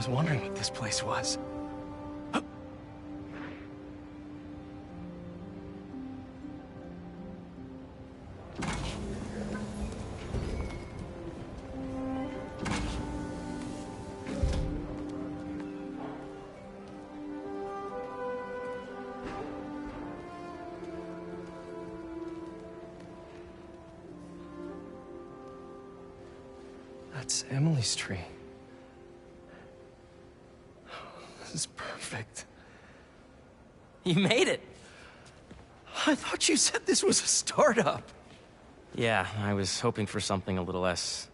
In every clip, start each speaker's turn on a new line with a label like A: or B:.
A: was wondering what this place was. That's Emily's tree. This is perfect.
B: You made it!
A: I thought you said this was a startup.
B: Yeah, I was hoping for something a little less...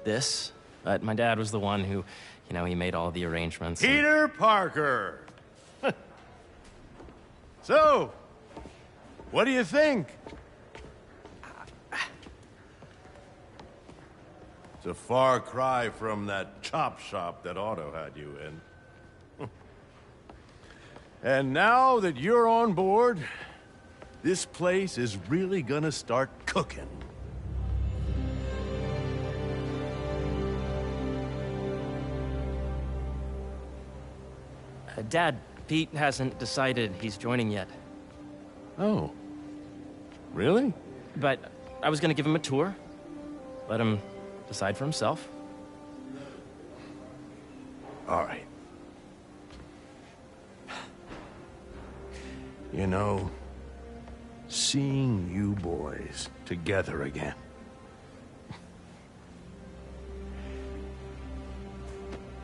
B: this, but my dad was the one who, he made all the arrangements.
C: Peter Parker! So, what do you think? It's a far cry from that chop shop that Otto had you in. And now that you're on board, this place is really gonna start cooking.
B: Dad, Pete hasn't decided he's joining yet.
C: Oh. Really?
B: But I was gonna give him a tour. Let him decide for himself.
C: All right. You know, seeing you boys together again.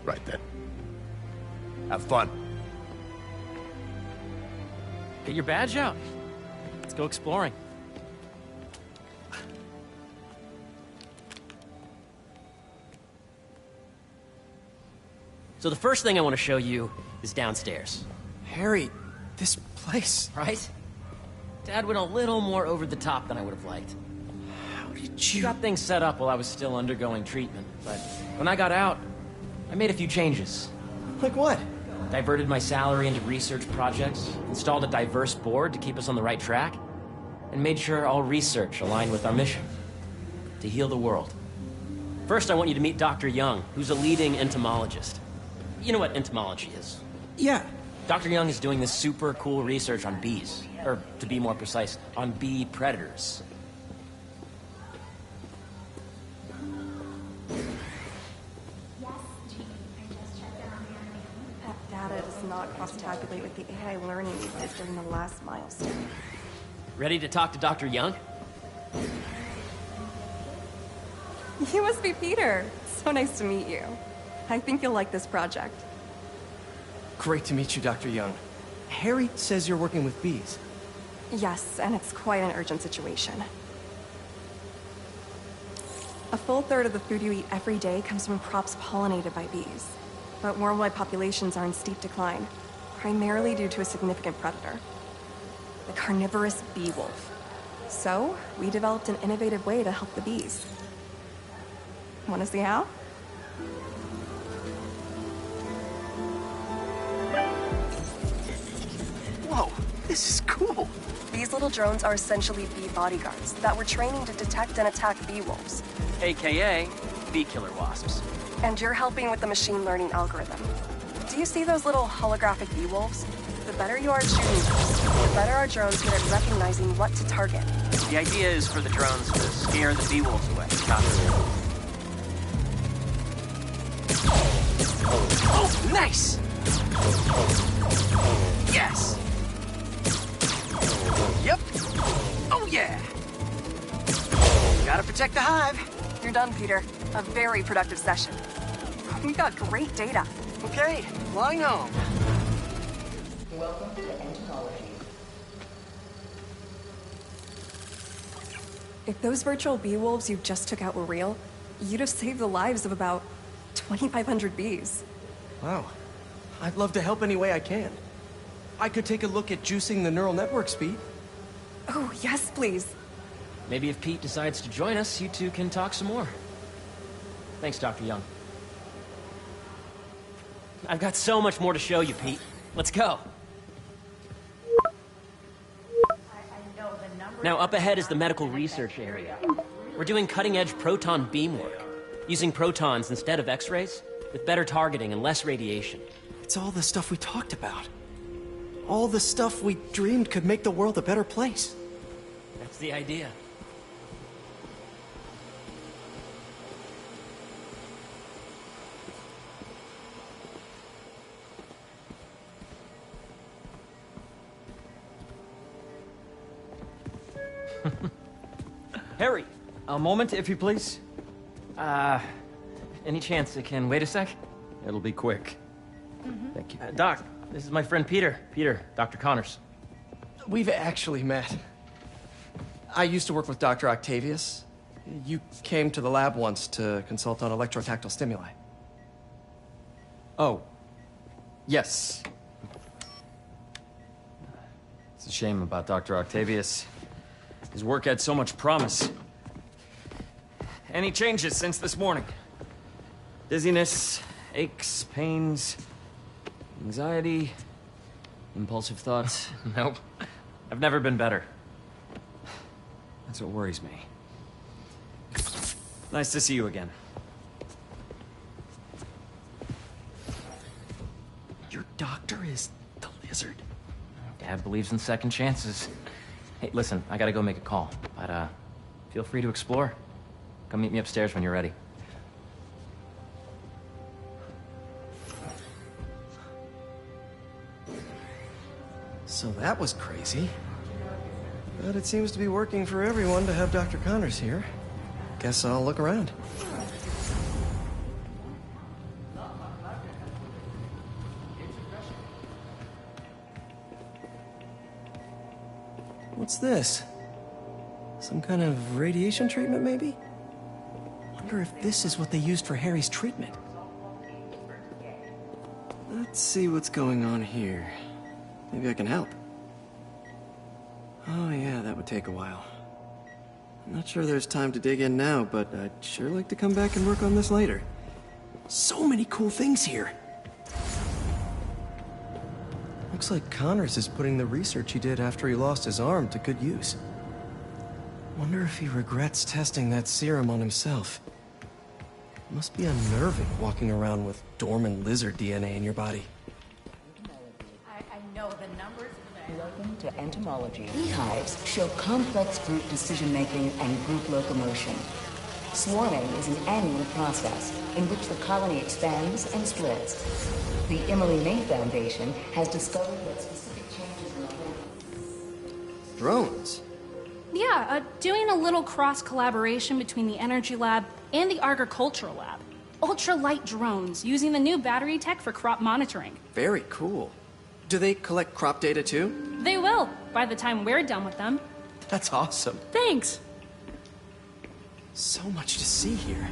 C: Right then. Have fun.
B: Get your badge out. Let's go exploring. So the first thing I want to show you is downstairs.
A: Harry, this place...
B: Right? Dad went a little more over the top than I would have liked.
A: How did
B: He
A: you...
B: got things set up while I was still undergoing treatment, but when I got out, I made a few changes.
A: Like what?
B: Diverted my salary into research projects, installed a diverse board to keep us on the right track, and made sure all research aligned with our mission, to heal the world. First, I want you to meet Dr. Young, who's a leading entomologist. You know what entomology is?
A: Yeah.
B: Dr. Young is doing this super cool research on bees, or to be more precise, on bee predators.
D: That data does not cross-tabulate with the AI learning we did during the last milestone.
B: Ready to talk to Dr. Young?
D: You must be Peter. So nice to meet you. I think you'll like this project.
A: Great to meet you, Dr. Young. Harry says you're working with bees.
D: Yes, and it's quite an urgent situation. A full third of the food you eat every day comes from crops pollinated by bees. But worldwide populations are in steep decline, primarily due to a significant predator, the carnivorous bee wolf. So, we developed an innovative way to help the bees. Want to see how?
A: Whoa, this is cool.
D: These little drones are essentially bee bodyguards that we're training to detect and attack bee wolves.
B: AKA bee killer wasps.
D: And you're helping with the machine learning algorithm. Do you see those little holographic bee wolves? The better you are at shooting those, the better our drones get at recognizing what to target.
B: The idea is for the drones to scare the bee wolves away. Oh, nice! Yes! Yep! Oh, yeah! Gotta protect the hive.
D: You're done, Peter. A very productive session. We got great data.
B: Okay, flying home.
E: Welcome to entomology.
D: If those virtual bee wolves you just took out were real, you'd have saved the lives of about 2,500 bees.
A: Wow. I'd love to help any way I can. I could take a look at juicing the neural network speed.
D: Oh, yes, please.
B: Maybe if Pete decides to join us, you two can talk some more. Thanks, Dr. Young. I've got so much more to show you, Pete. Let's go. Now, up ahead is the medical research area. We're doing cutting-edge proton beam work, using protons instead of X-rays. with better targeting and less radiation.
A: It's all the stuff we talked about. All the stuff we dreamed could make the world a better place.
B: That's the idea. Harry, a moment, if you please. Any chance it can wait a sec?
E: It'll be quick. Thank you.
B: Doc, this is my friend Peter. Peter, Dr. Connors.
A: We've actually met. I used to work with Dr. Octavius. You came to the lab once to consult on electrotactile stimuli.
E: Oh. Yes. It's a shame about Dr. Octavius. His work had so much promise. Any changes since this morning? Dizziness, aches, pains, anxiety, impulsive thoughts.
B: Nope. I've never been better.
E: That's what worries me. Nice to see you again.
A: Your doctor is the lizard.
B: Dad believes in second chances. Hey, listen, I gotta go make a call, but feel free to explore. Come meet me upstairs when you're ready.
A: So that was crazy. But it seems to be working for everyone to have Dr. Connors here. Guess I'll look around. What's this? Some kind of radiation treatment, maybe? Wonder if this is what they used for Harry's treatment. Let's see what's going on here. Maybe I can help. Oh yeah, that would take a while. I'm not sure there's time to dig in now, but I'd sure like to come back and work on this later. So many cool things here. Looks like Connors is putting the research he did after he lost his arm to good use. Wonder if he regrets testing that serum on himself. Must be unnerving walking around with dormant lizard DNA in your body.
F: I know the numbers. Welcome to entomology. Beehives show complex group decision-making and group locomotion. Swarming is an annual process in which the colony expands and splits. The Emily May Foundation has discovered that specific changes in the hormones.
A: Drones?
G: Yeah, doing a little cross-collaboration between the Energy Lab and the Agricultural Lab. Ultralight drones using the new battery tech for crop monitoring.
A: Very cool. Do they collect crop data too?
G: They will, by the time we're done with them.
A: That's awesome.
G: Thanks.
A: So much to see here.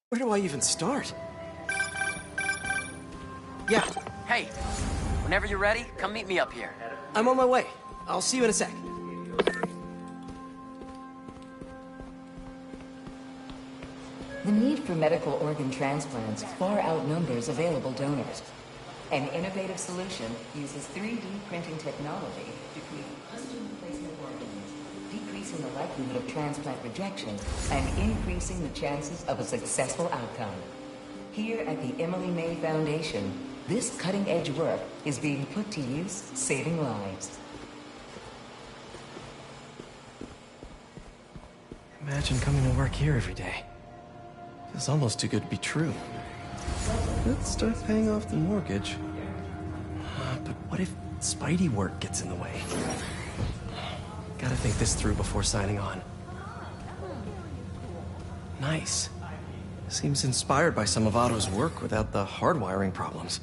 A: Where do I even start? Yeah,
B: Hey, whenever you're ready, come meet me up here.
A: I'm on my way. I'll see you in a sec.
F: The need for medical organ transplants far outnumbers available donors. An innovative solution uses 3D printing technology to create custom replacement organs, decreasing the likelihood of transplant rejection and increasing the chances of a successful outcome. Here at the Emily May Foundation, this cutting-edge work is being put to use, saving lives.
A: Imagine coming to work here every day. Feels almost too good to be true. Let's start paying off the mortgage. But what if Spidey work gets in the way? Gotta think this through before signing on. Nice. Seems inspired by some of Otto's work without the hardwiring problems.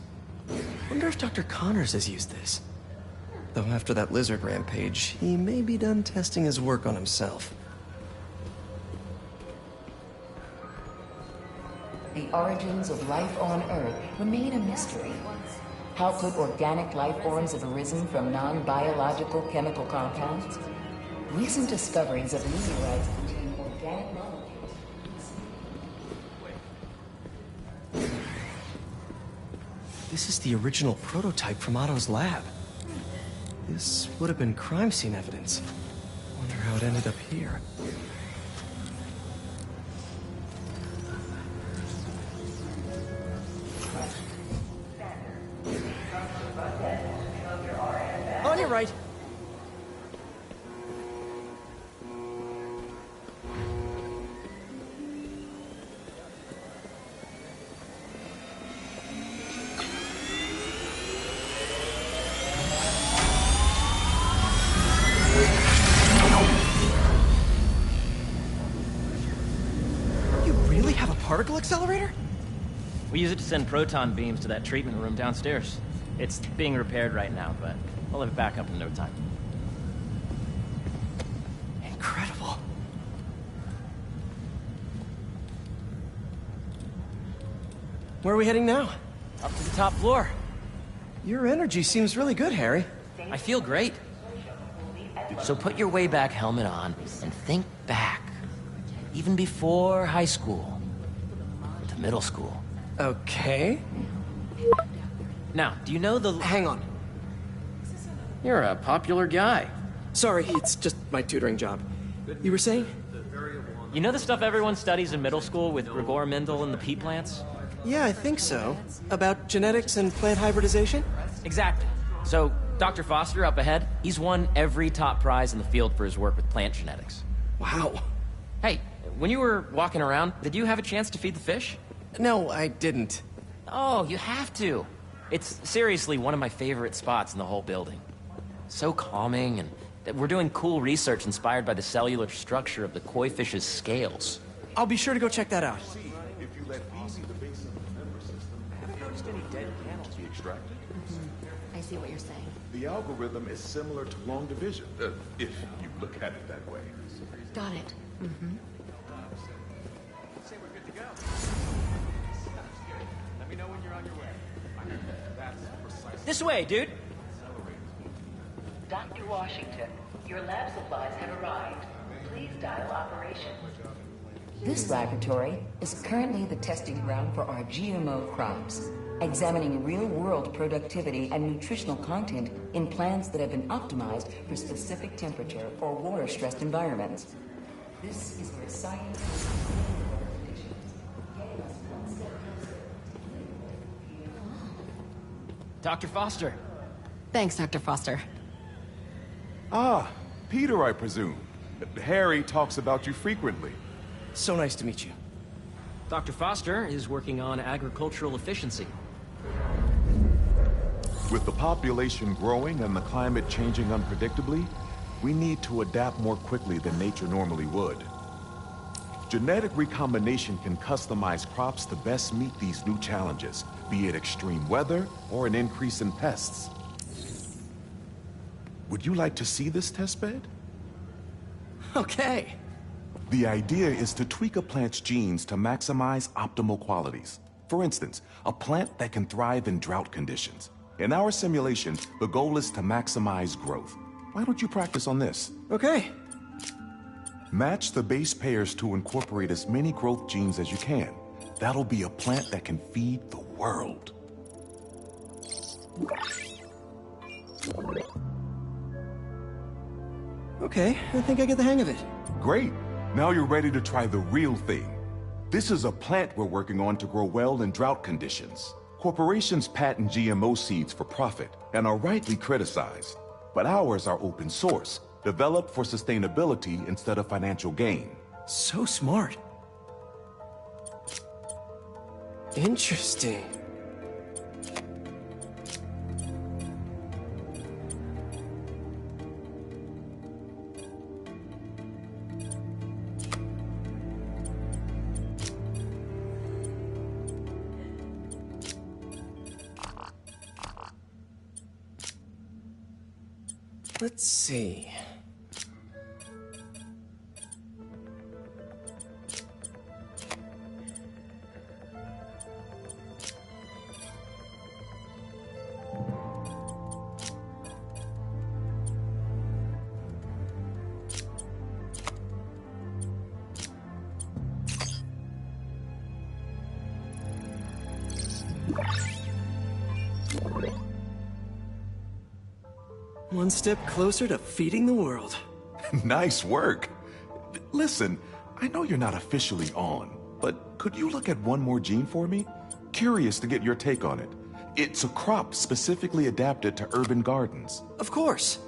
A: Wonder if Dr. Connors has used this. Though after that lizard rampage, he may be done testing his work on himself.
F: The origins of life on Earth remain a mystery. How could organic life forms have arisen from non-biological chemical compounds? Recent discoveries of meteorites contain organic molecules.
A: This is the original prototype from Otto's lab. This would have been crime scene evidence. Wonder how it ended up here. On your right. You really have a particle accelerator?
B: We use it to send proton beams to that treatment room downstairs. It's being repaired right now, but we'll have it back up in no time.
A: Incredible. Where are we heading now?
B: Up to the top floor.
A: Your energy seems really good, Harry.
B: I feel great. So put your way-back helmet on and think back. Even before high school. To middle school.
A: Okay.
B: Now, do you know the...
A: Hang on.
B: You're a popular guy.
A: Sorry, it's just my tutoring job. You were saying?
B: You know the stuff everyone studies in middle school with Gregor Mendel and the pea plants?
A: Yeah, I think so. About genetics and plant hybridization?
B: Exactly. So, Dr. Foster up ahead, he's won every top prize in the field for his work with plant genetics.
A: Wow.
B: Hey, when you were walking around, did you have a chance to feed the fish?
A: No, I didn't.
B: Oh, you have to. It's seriously one of my favorite spots in the whole building. So calming, and we're doing cool research inspired by the cellular structure of the koi fish's scales.
A: I'll be sure to go check that out.
H: If you let easy the base of the member system, have you noticed any dead panels be extracted?
I: I see what you're saying.
H: The algorithm is similar to long division, if you look at it that way.
I: Got it.
B: This way, dude.
F: Dr. Washington, your lab supplies have arrived. Please dial operation. This laboratory is currently the testing ground for our GMO crops, examining real-world productivity and nutritional content in plants that have been optimized for specific temperature or water-stressed environments. This is where science is
B: Dr. Foster.
I: Thanks, Dr. Foster.
H: Ah, Peter, I presume. Harry talks about you frequently.
A: So nice to meet you.
B: Dr. Foster is working on agricultural efficiency.
H: With the population growing and the climate changing unpredictably, we need to adapt more quickly than nature normally would. Genetic recombination can customize crops to best meet these new challenges, be it extreme weather or an increase in pests. Would you like to see this testbed?
A: Okay.
H: The idea is to tweak a plant's genes to maximize optimal qualities. For instance, a plant that can thrive in drought conditions. In our simulation, the goal is to maximize growth. Why don't you practice on this?
A: Okay.
H: Match the base pairs to incorporate as many growth genes as you can. That'll be a plant that can feed the world.
A: Okay, I think I get the hang of it.
H: Great. Now you're ready to try the real thing. This is a plant we're working on to grow well in drought conditions. Corporations patent GMO seeds for profit and are rightly criticized. But ours are open source, developed for sustainability instead of financial gain.
A: So smart. Interesting. Let's see. One step closer to feeding the world.
H: Nice work. Listen, I know you're not officially on, but could you look at one more gene for me? Curious to get your take on it. It's a crop specifically adapted to urban gardens.
A: Of course.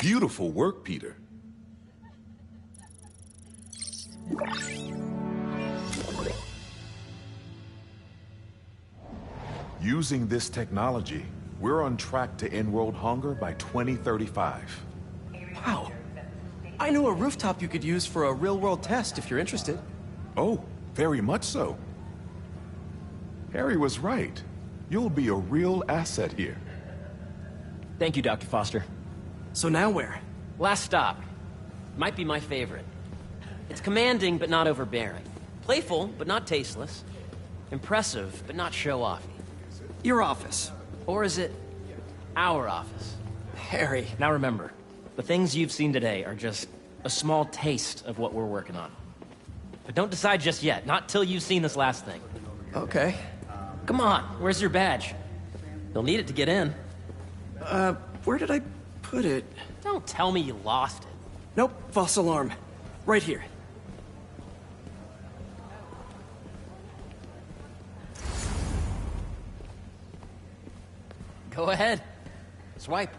H: Beautiful work, Peter. Using this technology, we're on track to end world hunger by 2035.
A: Wow. I know a rooftop you could use for a real-world test if you're interested.
H: Oh, very much so. Harry was right. You'll be a real asset here.
B: Thank you, Dr. Foster.
A: So now where?
B: Last stop. Might be my favorite. It's commanding, but not overbearing. Playful, but not tasteless. Impressive, but not show-offy.
A: Your office.
B: Or is it our office?
A: Harry.
B: Now remember, the things you've seen today are just a small taste of what we're working on. But don't decide just yet, not till you've seen this last thing.
A: Okay.
B: Come on, where's your badge? You'll need it to get in.
A: Where did I put it?
B: Don't tell me you lost it.
A: Nope, false alarm. Right here.
B: Go ahead. Swipe.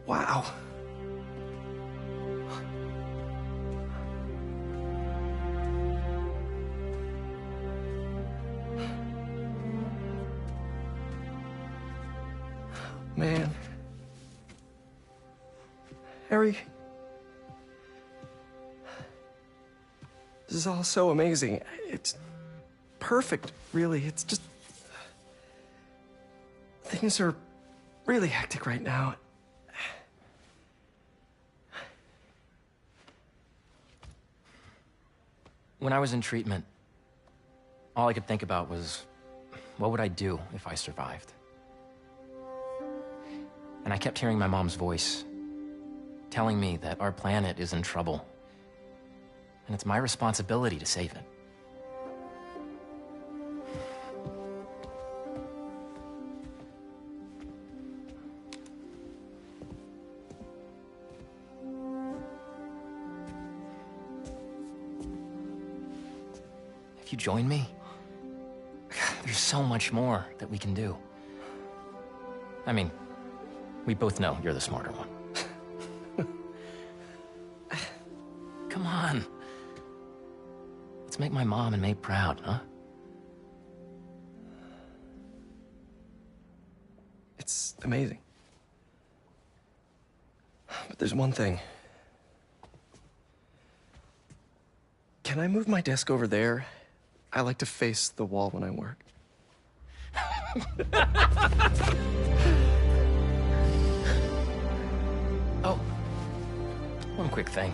A: Wow. Man. Harry. This is all so amazing. It's perfect, really. It's just... Things are really hectic right now.
B: When I was in treatment, all I could think about was, what would I do if I survived? And I kept hearing my mom's voice, telling me that our planet is in trouble, and it's my responsibility to save it. If you join me, there's so much more that we can do. I mean, we both know you're the smarter one. Come on. Let's make my mom and May proud, huh?
A: It's amazing. There's one thing. Can I move my desk over there? I like to face the wall when I work.
B: Oh, one quick thing.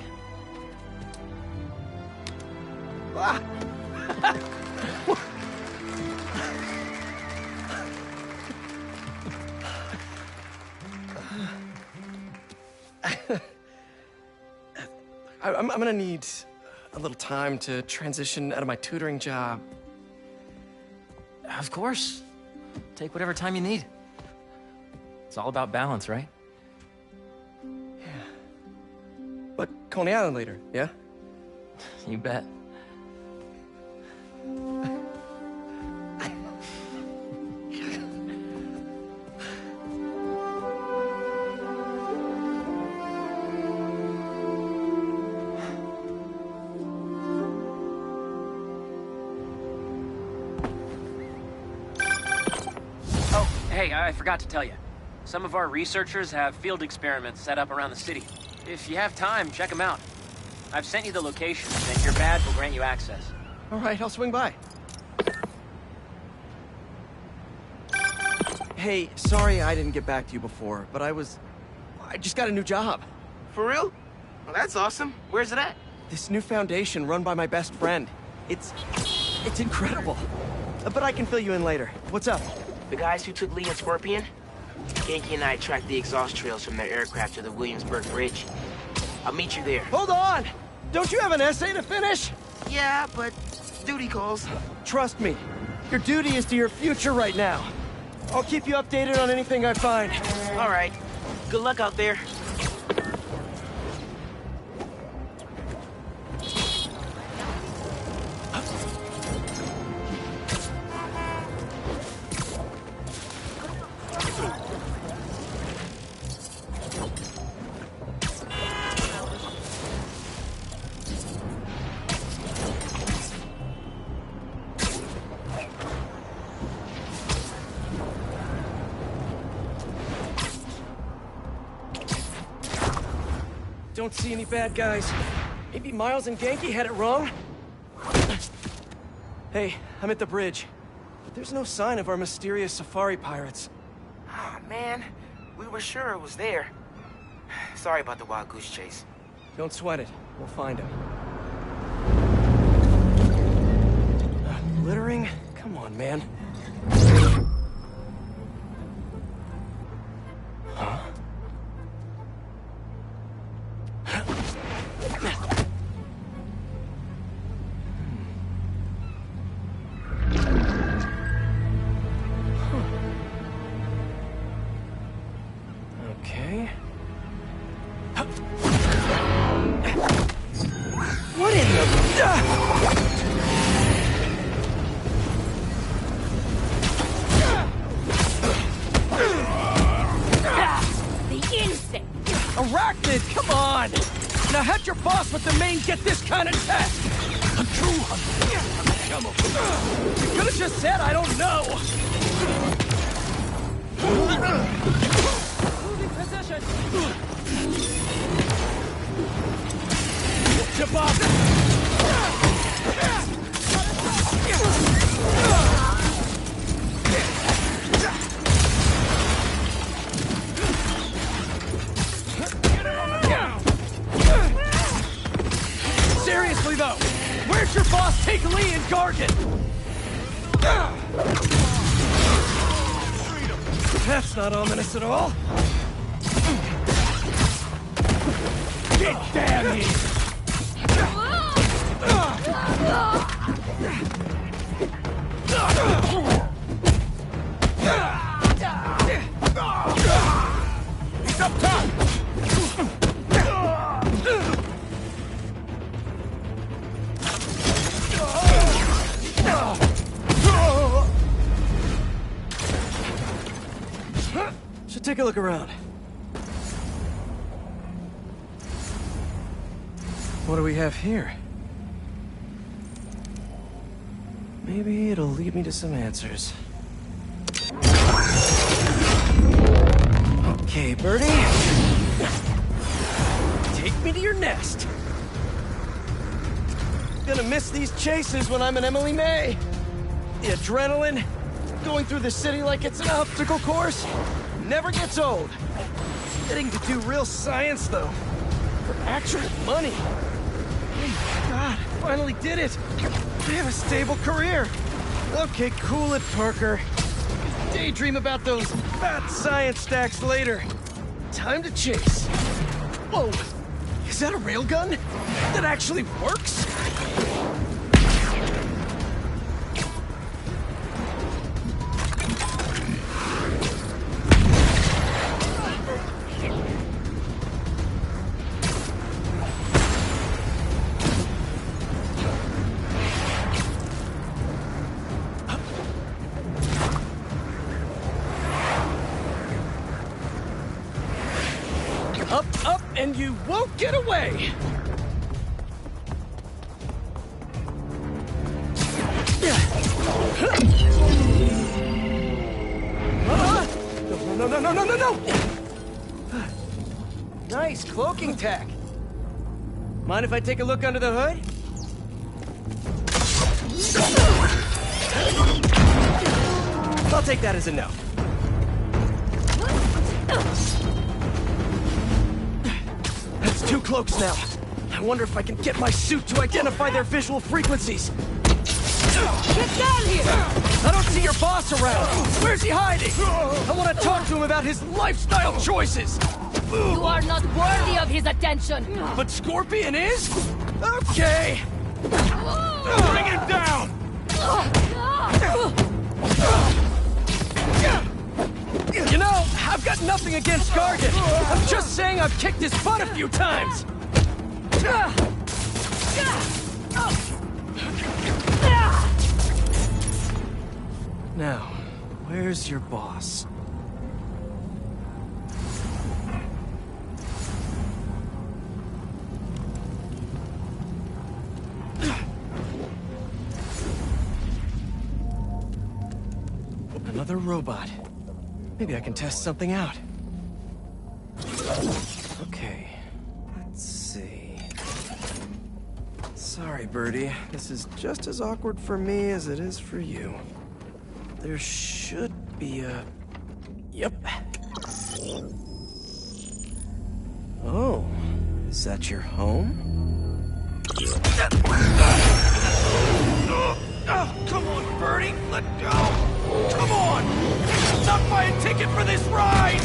A: Ah! I'm gonna need a little time to transition out of my tutoring job.
B: Of course. Take whatever time you need. It's all about balance, right?
A: But Coney Island later, yeah?
B: You bet. Hey, I forgot to tell you. Some of our researchers have field experiments set up around the city. If you have time, check them out. I've sent you the locations, and your badge will grant you access.
A: All right, I'll swing by. Hey, sorry I didn't get back to you before, but I just got a new job.
J: For real? Well, that's awesome. Where's it at?
A: This new foundation run by my best friend. It's incredible. But I can fill you in later. What's up?
J: The guys who took Lee and Scorpion? Genki and I tracked the exhaust trails from their aircraft to the Williamsburg Bridge. I'll meet you there.
A: Hold on! Don't you have an essay to finish?
J: Yeah, but duty calls.
A: Trust me, your duty is to your future right now. I'll keep you updated on anything I find.
J: All right. Good luck out there.
A: Don't see any bad guys. Maybe Miles and Genki had it wrong? Hey, I'm at the bridge. But there's no sign of our mysterious safari pirates.
J: Oh, man. We were sure it was there. Sorry about the wild goose chase.
A: Don't sweat it. We'll find him. Littering? Come on, man. Huh? Okay. What in the...
G: The insect!
A: Arachnid, come on! Now have your boss with the main get this kind of test! A true hunter! You could have just said I don't know! Moving position! Tip off! Seriously though, where's your boss take Lee and Gargan? That's not ominous at all. Get down here! He's up top! Should take a look around. What do we have here? Maybe it'll lead me to some answers. Okay, Birdie. miss these chases when I'm an Emily May. The adrenaline, going through the city like it's an obstacle course, never gets old. Getting to do real science, though, for actual money. Oh my God, finally did it. I have a stable career. Okay, cool it, Parker. Daydream about those fat science stacks later. Time to chase. Whoa, is that a railgun? That actually works? Up, and you won't get away! No! Nice cloaking tech. Mind if I take a look under the hood? I'll take that as a no. That's 2 cloaks now. I wonder if I can get my suit to identify their visual frequencies. Get down here! I don't see your boss around. Where's he hiding? I want to talk to him about his lifestyle choices.
K: You are not worthy of his attention.
A: But Scorpion is? Okay. Bring him down! You know, I've got nothing against Gargan. I'm just saying I've kicked his butt a few times. Now, where's your boss? Another robot. Maybe I can test something out. Okay, let's see. Sorry, Birdie. This is just as awkward for me as it is for you. There should be a... Yep. Oh, is that your home? Oh, come on, Birdie! Let go! Come on! Not buy a ticket for this ride!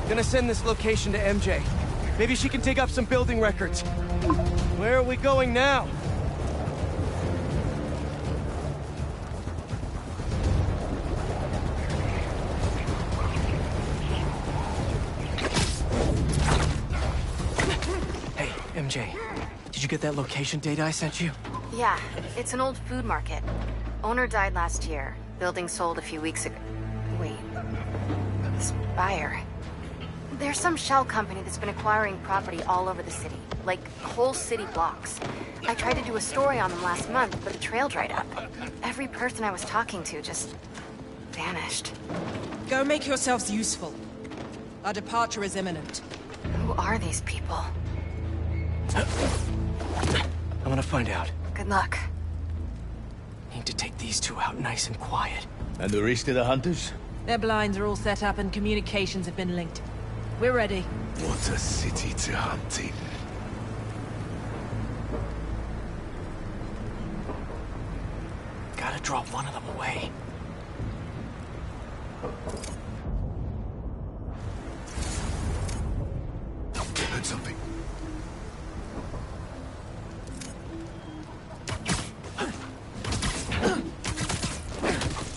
A: Gonna send this location to MJ. Maybe she can dig up some building records. Where are we going now? MJ, did you get that location data I sent you?
L: Yeah, it's an old food market. Owner died last year. Building sold a few weeks ago. Wait. This buyer. There's some shell company that's been acquiring property all over the city. Like, whole city blocks. I tried to do a story on them last month, but the trail dried up. Every person I was talking to just... vanished.
M: Go make yourselves useful. Our departure is imminent.
L: Who are these people?
A: I'm gonna find out.
L: Good luck.
A: Need to take these 2 out nice and quiet.
N: And the rest of the hunters?
M: Their blinds are all set up and communications have been linked. We're ready.
N: What a city to hunt in.
A: Gotta drop one of them away.
N: Heard something.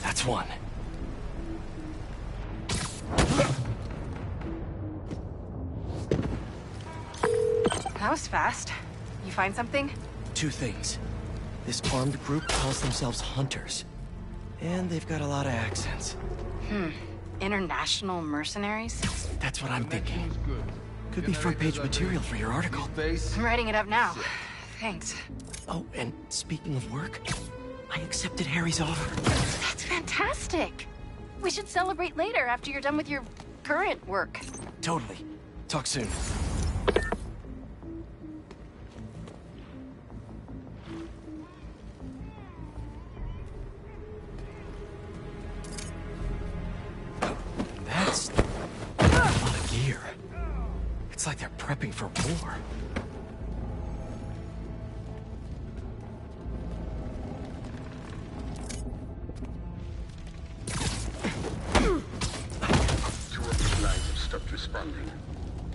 A: That's one.
L: That was fast. You find something?
A: 2 things. This armed group calls themselves Hunters. And they've got a lot of accents.
L: International mercenaries?
A: That's what I'm thinking. Could be front-page material for your article.
L: I'm writing it up now. Thanks.
A: Oh, and speaking of work, I accepted Harry's offer.
L: That's fantastic. We should celebrate later after you're done with your current work.
A: Totally. Talk soon. That's a lot of gear. It's like they're prepping for war.
O: Responding.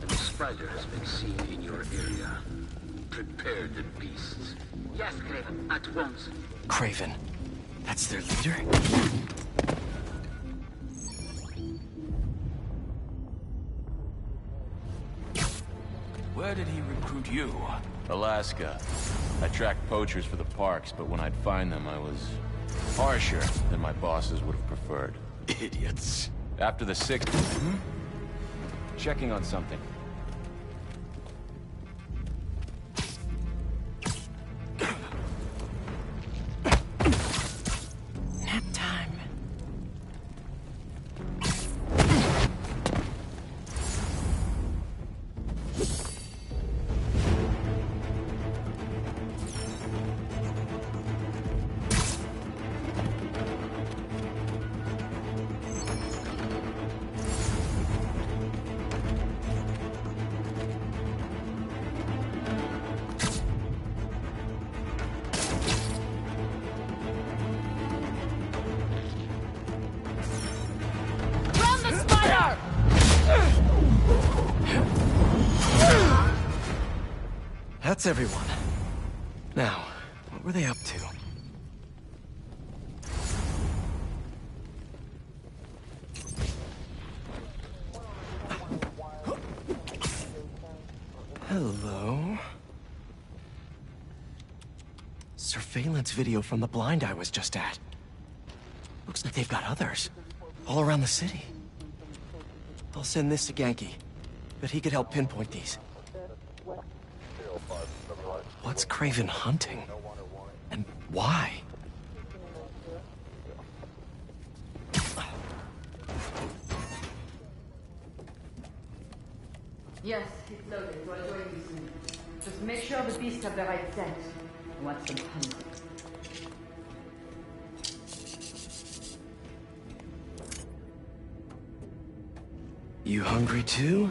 O: And the spider has been seen in your area. Prepare the beasts. Yes, Craven, at once.
A: Craven. That's their leader?
N: Where did he recruit you?
C: Alaska. I tracked poachers for the parks, but when I'd find them, I was harsher than my bosses would have preferred.
N: Idiots.
C: After the 6th... Checking on something.
A: Nap time. That's everyone. Now, what were they up to? Hello? Surveillance video from the blind I was just at. Looks like they've got others. All around the city. I'll send this to Genki. Bet he could help pinpoint these. What's Craven hunting? And why?
F: Yes, it's loaded. We'll join you soon. Just make sure the beasts have the right scent. I want some honey.
A: You hungry too?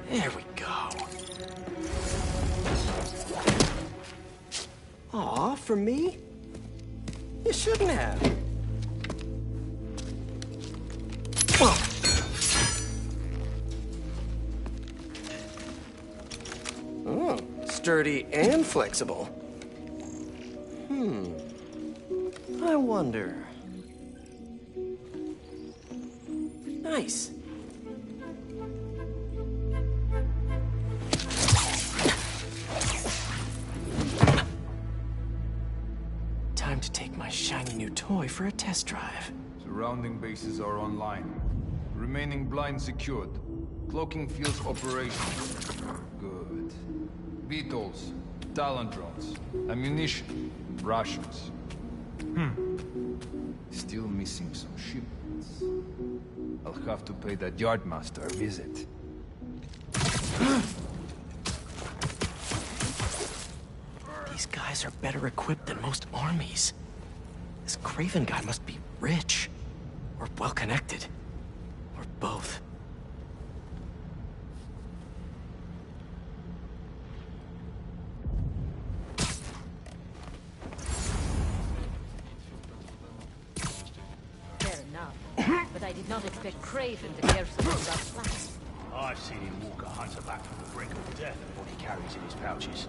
A: There we go. Aw, for me? You shouldn't have. Oh, sturdy and flexible. I wonder. Nice. Time to take my shiny new toy for a test drive.
P: Surrounding bases are online. Remaining blind secured. Cloaking fields operational. Good. Beetles, Talon drones, ammunition, rations. Still missing some shipments. I'll have to pay that Yardmaster a visit.
A: These guys are better equipped than most armies. This Craven guy must be rich. Or well-connected. Or both.
K: Fair enough. But I did not expect Craven to care so much about flats.
N: I've seen him walk a hunter back from the brink of death and what he carries in his pouches.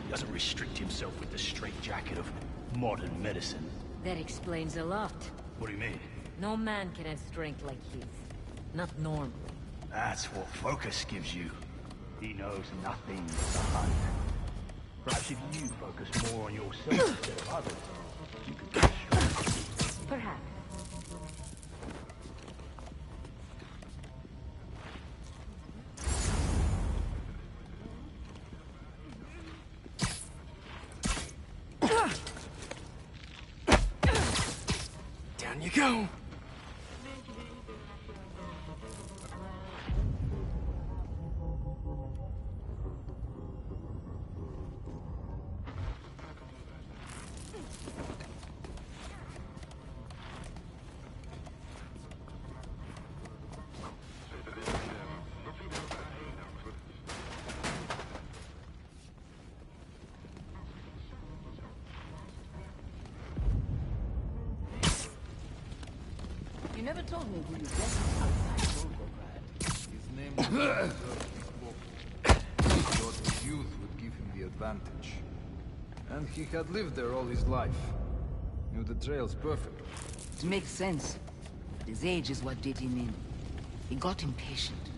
N: He doesn't restrict himself with the straitjacket of modern medicine.
K: That explains a lot.
N: What do you mean?
K: No man can have strength like his. Not normal.
N: That's what Focus gives you. He knows nothing but the hunt. Perhaps if you focus more on yourself instead of others, you could get stronger.
K: Perhaps.
A: go!
F: You never told me who you guessed outside Volgograd.
P: His name was thought his youth would give him the advantage. And he had lived there all his life. Knew the trails perfectly.
F: It makes sense. But his age is what did him in. He got impatient.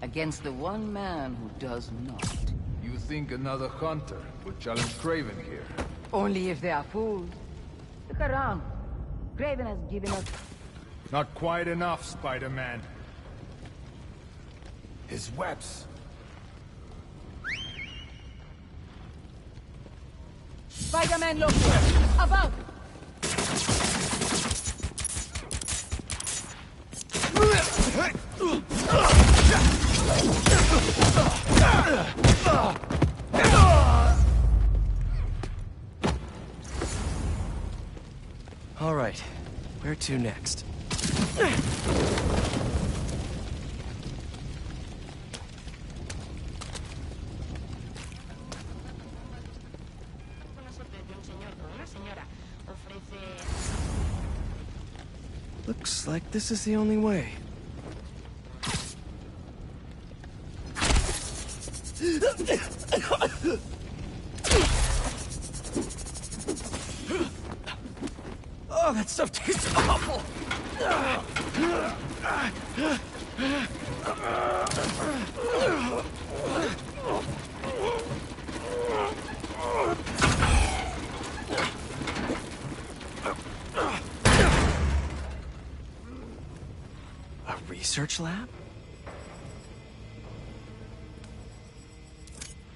F: Against the one man who does not.
P: You think another hunter would challenge Craven here?
F: Only if they are fools. Look around. Craven has given us...
P: Not quite enough, Spider-Man. His webs.
F: Spider-Man, look! Above!
A: All right, where to next? Looks like this is the only way. Oh, that stuff tastes awful! A research lab?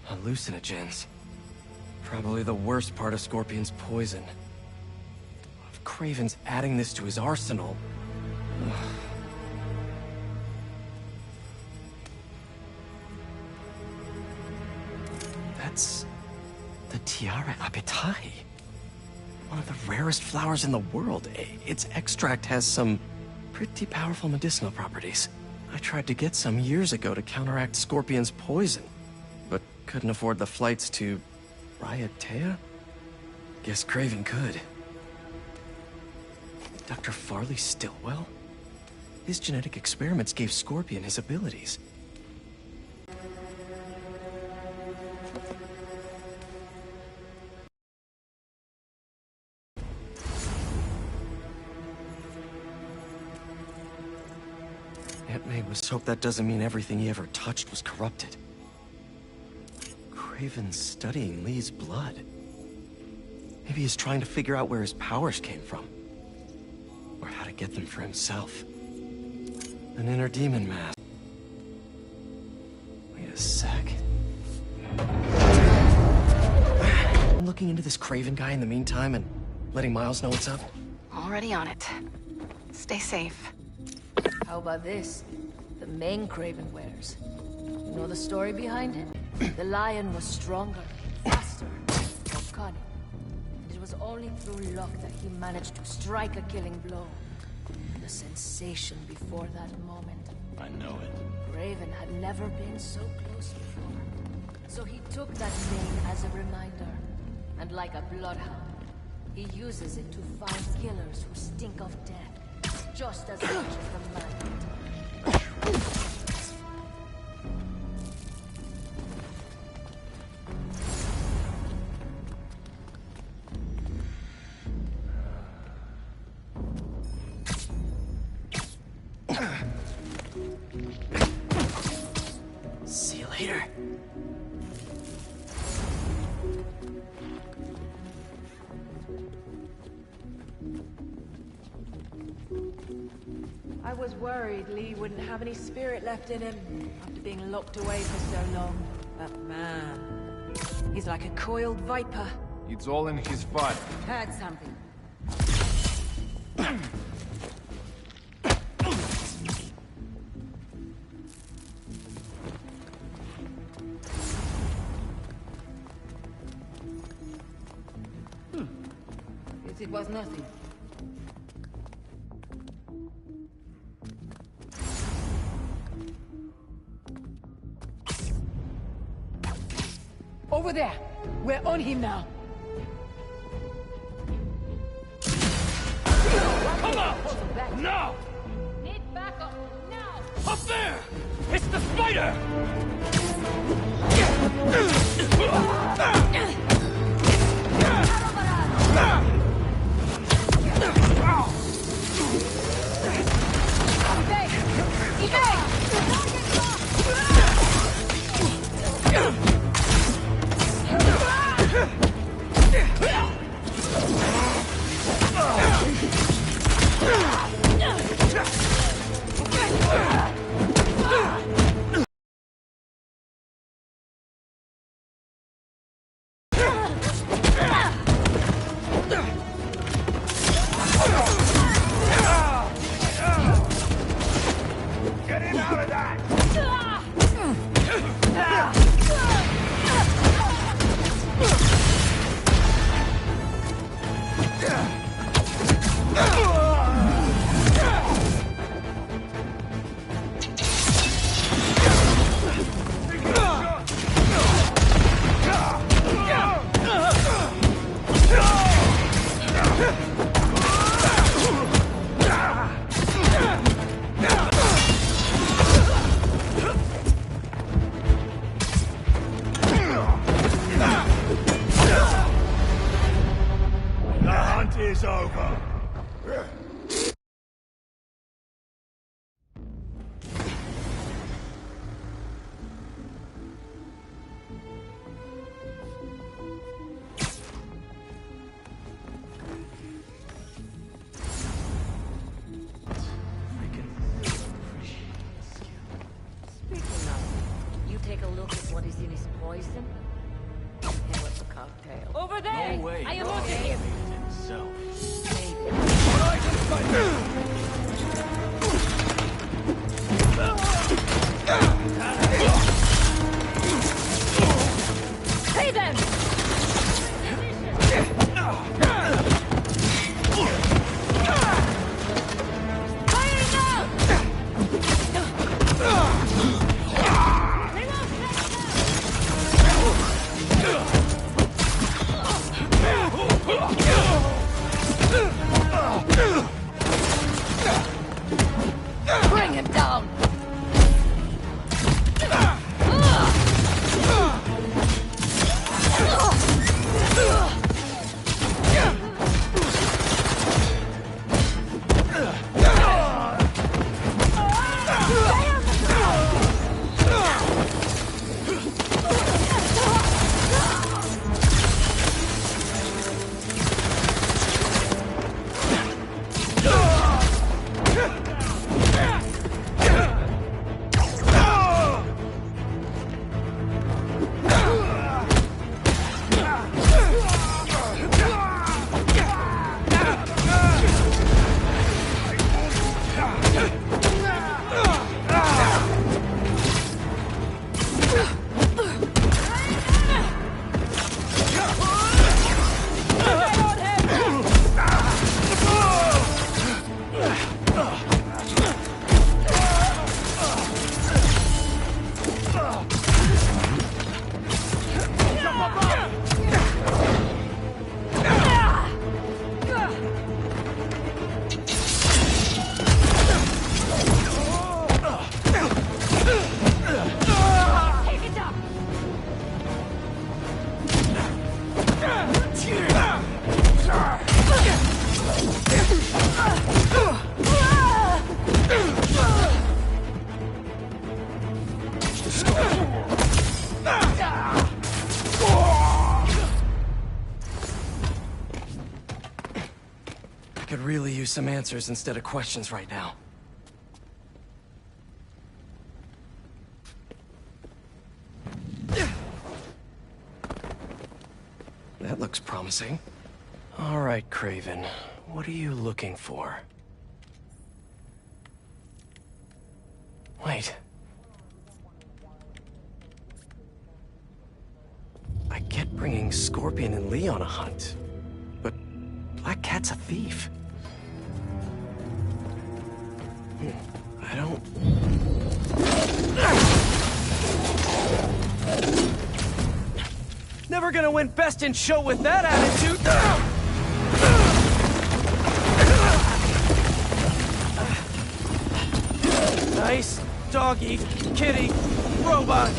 A: Hallucinogens. Probably the worst part of Scorpion's poison. If Craven's adding this to his arsenal... That's... the Tiara Apetae. One of the rarest flowers in the world. Its extract has some pretty powerful medicinal properties. I tried to get some years ago to counteract Scorpion's poison, but couldn't afford the flights to Raiatea? Guess Craven could. Dr. Farley Stillwell? His genetic experiments gave Scorpion his abilities. Aunt May was hope that doesn't mean everything he ever touched was corrupted. Craven's studying Lee's blood. Maybe he's trying to figure out where his powers came from. Or how to get them for himself. An inner demon mask. Wait a sec. I'm looking into this Craven guy in the meantime and letting Miles know what's up.
L: Already on it. Stay safe.
K: How about this? The main Craven wears. You know the story behind it? The lion was stronger, faster, more cunning. It was only through luck that he managed to strike a killing blow. The sensation before that moment.
Q: I know it.
K: Craven had never been so close before. So he took that name as a reminder. And like a bloodhound, he uses it to find killers who stink of death. Just as much as the man.
A: See you later.
M: I was worried Lee wouldn't have any spirit left in him after being locked away for so long. But man, he's like a coiled viper.
P: It's all in his fight.
F: Heard something. it was nothing.
K: Over there! We're on him now!
Q: Come out! Now!
K: Need backup, now!
Q: Up there! It's the spider!
N: Get him out of that! The hunt is over.
K: Speaking of, you take a look at what is in his poison? And what's the cocktail? Over there!
Q: No way.
K: I am looking him! Hey them! Bring him down!
A: I could really use some answers instead of questions right now. That looks promising. All right, Kraven. What are you looking for? Wait. I get bringing Scorpion and Lee on a hunt, but Black Cat That's a thief. I don't... Never gonna win Best in Show with that attitude! Nice doggy, kitty, robot!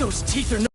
A: Those teeth are no...